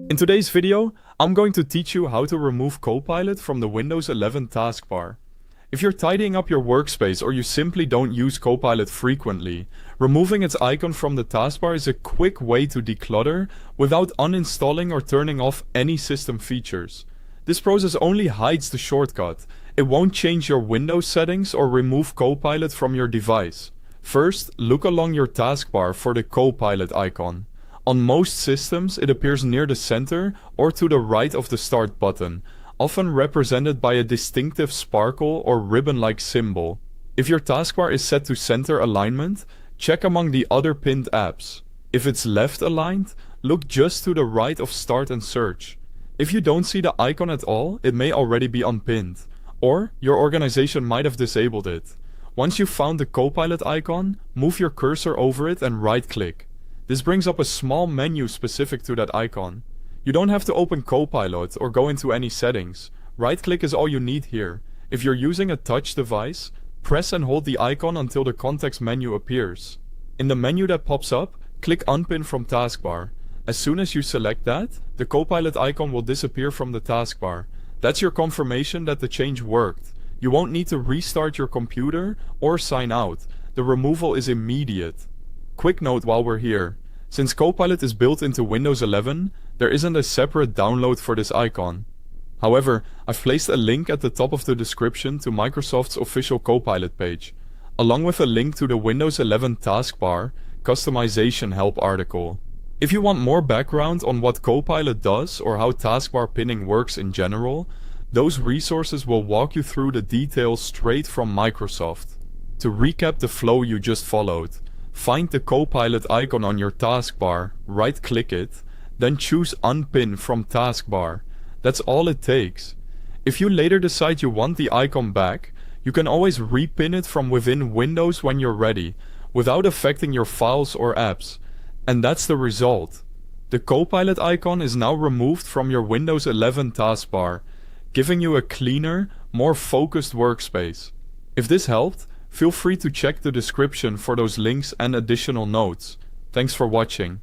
In today's video, I'm going to teach you how to remove Copilot from the Windows 11 taskbar. If you're tidying up your workspace or you simply don't use Copilot frequently, removing its icon from the taskbar is a quick way to declutter without uninstalling or turning off any system features. This process only hides the shortcut. It won't change your Windows settings or remove Copilot from your device. First, look along your taskbar for the Copilot icon. On most systems, it appears near the center or to the right of the Start button, often represented by a distinctive sparkle or ribbon-like symbol. If your taskbar is set to center alignment, check among the other pinned apps. If it's left aligned, look just to the right of Start and Search. If you don't see the icon at all, it may already be unpinned, or your organization might have disabled it. Once you've found the Copilot icon, move your cursor over it and right-click. This brings up a small menu specific to that icon. You don't have to open Copilot or go into any settings. Right-click is all you need here. If you're using a touch device, press and hold the icon until the context menu appears. In the menu that pops up, click Unpin from Taskbar. As soon as you select that, the Copilot icon will disappear from the taskbar. That's your confirmation that the change worked. You won't need to restart your computer or sign out. The removal is immediate. Quick note while we're here. Since Copilot is built into Windows 11, there isn't a separate download for this icon. However, I've placed a link at the top of the description to Microsoft's official Copilot page, along with a link to the Windows 11 Taskbar Customization Help article. If you want more background on what Copilot does or how taskbar pinning works in general, those resources will walk you through the details straight from Microsoft. To recap the flow you just followed, find the Copilot icon on your taskbar, right-click it, then choose Unpin from Taskbar. That's all it takes. If you later decide you want the icon back, you can always repin it from within Windows when you're ready, without affecting your files or apps. And that's the result. The Copilot icon is now removed from your Windows 11 taskbar, giving you a cleaner, more focused workspace. If this helped, feel free to check the description for those links and additional notes. Thanks for watching.